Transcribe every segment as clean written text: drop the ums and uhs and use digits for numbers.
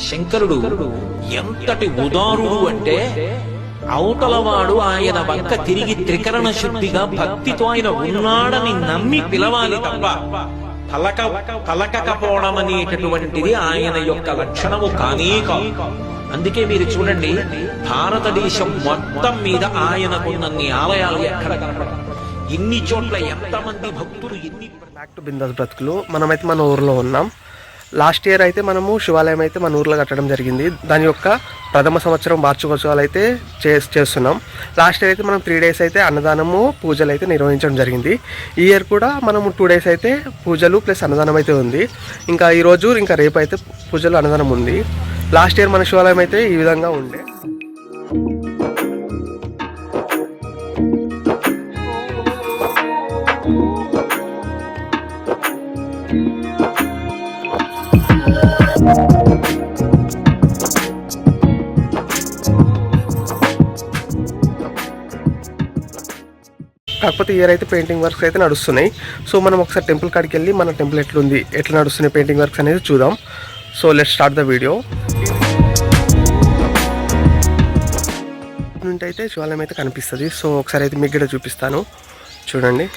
శంకరుడు ఎంతటి ఉదారుడు అంటే అవతలవాడు ఆయన వంక తిరిగి త్రికరణ శుద్ధిగా భక్తితో ఆయన ఉన్నాడని నమ్మి పిలవాలి తప్ప పలకకపోవడం అనేటటువంటిది ఆయన యొక్క లక్షణము కానే కాదు. అందుకే మీరు చూడండి, భారతదేశం మొత్తం మీద ఆయనకున్నన్ని ఆలయాలు ఎక్కడ కనపడదు. ఇన్ని చోట్ల ఎంతమంది భక్తులు బ్యాక్ టు బిందాస్ బ్రతుకులు. మనమైతే మన ఊర్లో ఉన్నాం. లాస్ట్ ఇయర్ అయితే మనము శివాలయం అయితే మన ఊర్లో కట్టడం జరిగింది. దాని యొక్క ప్రథమ సంవత్సరం వార్షికోత్సవాలు అయితే చేస్తున్నాం. లాస్ట్ ఇయర్ అయితే మనం 3 days అయితే అన్నదానము పూజలు అయితే నిర్వహించడం జరిగింది. ఈ ఇయర్ కూడా మనము 2 days అయితే పూజలు ప్లస్ అన్నదానం అయితే ఉంది. ఇంకా ఈరోజు ఇంకా రేపు అయితే పూజలు అన్నదానం ఉంది. లాస్ట్ ఇయర్ మన శివాలయం అయితే ఈ విధంగా ఉండే. కాకపోతే ఇయర్ అయితే పెయింటింగ్ వర్క్స్ అయితే నడుస్తున్నాయి. సో మనం ఒకసారి టెంపుల్ కాడికి వెళ్ళి మన టెంపుల్ ఎట్లుంది, ఎట్లా నడుస్తున్నాయి పెయింటింగ్ వర్క్స్ అనేది చూద్దాం. So let's start the video. నుండి అయితే శివాలయం అయితే కనిపిస్తుంది. సో ఒకసారి అయితే మీకు కూడా చూపిస్తాను, చూడండి.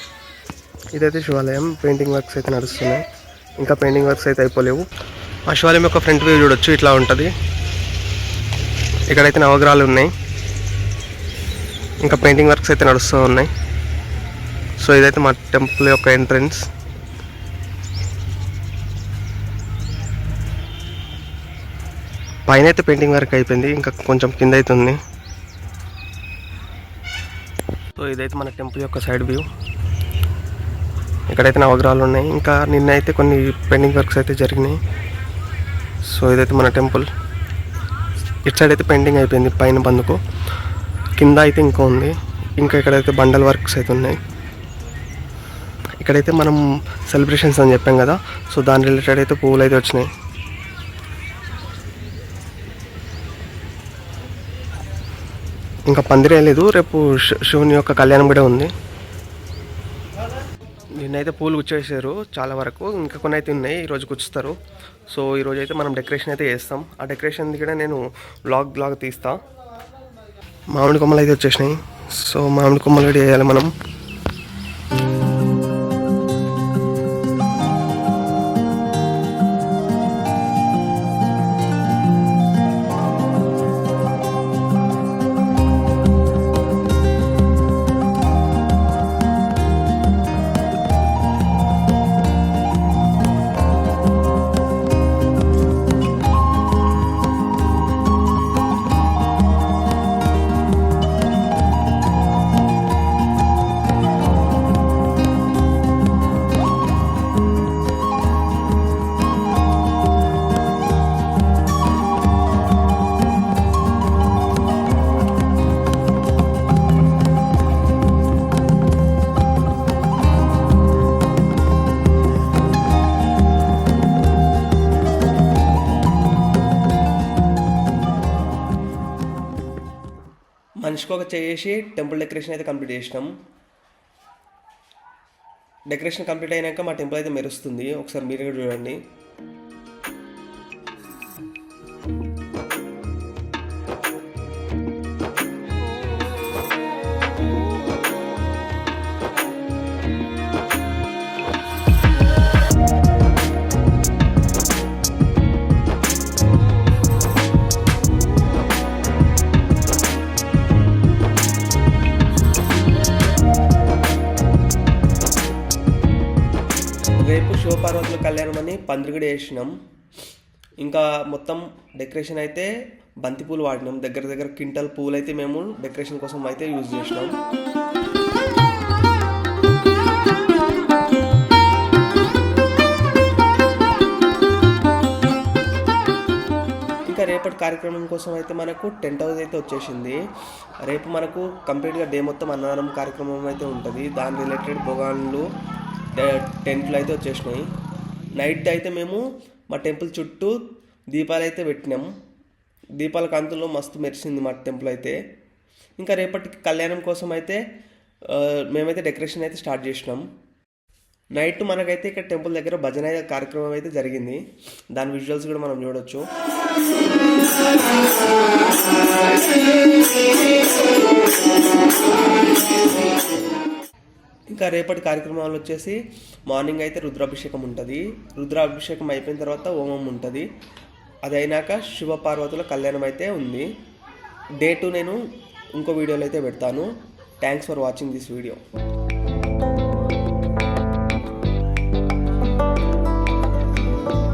ఇదైతే శివాలయం, పెయింటింగ్ వర్క్స్ అయితే నడుస్తున్నాయి. ఇంకా పెయింటింగ్ వర్క్స్ అయితే అయిపోలేవు. ఆ శివాలయం యొక్క ఫ్రంట్ వ్యూ చూడొచ్చు, ఇట్లా ఉంటుంది. ఇక్కడైతే నవగ్రహాలు ఉన్నాయి. ఇంకా పెయింటింగ్ వర్క్స్ అయితే నడుస్తూ ఉన్నాయి. సో ఇదైతే మా టెంపుల్ యొక్క ఎంట్రన్స్. పైన అయితే పెయింటింగ్ వర్క్ అయిపోయింది, ఇంకా కొంచెం కింద అయితే ఉంది. సో ఇదైతే మన టెంపుల్ యొక్క సైడ్ వ్యూ. ఇక్కడైతే నవగ్రహాలు ఉన్నాయి. ఇంకా నిన్న అయితే కొన్ని పెయింటింగ్ వర్క్స్ అయితే జరిగినాయి. సో ఇదైతే మన టెంపుల్. ఇటు సైడ్ అయితే పెయింటింగ్ అయిపోయింది పైన బందుకు. కింద అయితే ఇంకా ఉంది. ఇంకా ఇక్కడైతే బండల్ వర్క్స్ అయితే ఉన్నాయి. ఇక్కడైతే మనం సెలబ్రేషన్స్ అని చెప్పాం కదా, సో దాని రిలేటెడ్ అయితే పువ్వులు అయితే వచ్చినాయి. ఇంకా పందిరే లేదు, రేపు శివుని యొక్క కళ్యాణం కూడా ఉంది. నిన్నైతే పూలు గుచ్చేసారు చాలా వరకు, ఇంకా కొన్ని అయితే ఉన్నాయి, ఈరోజు గుచ్చుతారు. సో ఈరోజు అయితే మనం డెకరేషన్ అయితే చేస్తాం. ఆ డెకరేషన్ కూడా నేను బ్లాగ్ తీస్తా. మామిడి కొమ్మలు అయితే వచ్చేసినాయి. సో మామిడి కొమ్మలు కూడా వేయాలి మనం. మనిషికి ఒక చేసి టెంపుల్ డెకరేషన్ అయితే కంప్లీట్ చేసినాం. డెకరేషన్ కంప్లీట్ అయినాక మా టెంపుల్ అయితే మెరుస్తుంది. ఒకసారి మీరు కూడా చూడండి. రేపు శివపార్వతుల కళ్యాణం అని పందిరిగడ వేసినాం. ఇంకా మొత్తం డెకరేషన్ అయితే బంతిపూలు వాడినాం. దగ్గర క్వింటల్ పూలు అయితే మేము డెకరేషన్ కోసం అయితే యూజ్ చేసినాం. ఇంకా రేపటి కార్యక్రమం కోసం అయితే మనకు టెంట్ హౌస్ అయితే వచ్చేసింది. రేపు మనకు కంప్లీట్గా డే మొత్తం అన్నదానం కార్యక్రమం అయితే ఉంటుంది. దాని రిలేటెడ్ భోగాన్లు టెంట్లు అయితే వచ్చేసినాయి. నైట్ అయితే మేము మా టెంపుల్ చుట్టూ దీపాలు అయితే పెట్టినాం. దీపాల కాంతుల్లో మస్తు మెరిసింది మా టెంపుల్ అయితే. ఇంకా రేపటి కళ్యాణం కోసం అయితే మేమైతే డెకరేషన్ అయితే స్టార్ట్ చేసినాం. నైట్ మనకైతే ఇక్కడ టెంపుల్ దగ్గర భజన కార్యక్రమం అయితే జరిగింది. దాని విజువల్స్ కూడా మనం చూడొచ్చు. ఇంకా రేపటి కార్యక్రమాలు వచ్చేసి మార్నింగ్ అయితే రుద్రాభిషేకం ఉంటుంది. రుద్రాభిషేకం అయిపోయిన తర్వాత హోమం ఉంటుంది. అది అయినాక శివపార్వతుల కళ్యాణం అయితే ఉంది. డే 2 నేను ఇంకో వీడియోలో అయితే పెడతాను. Thanks for watching this video.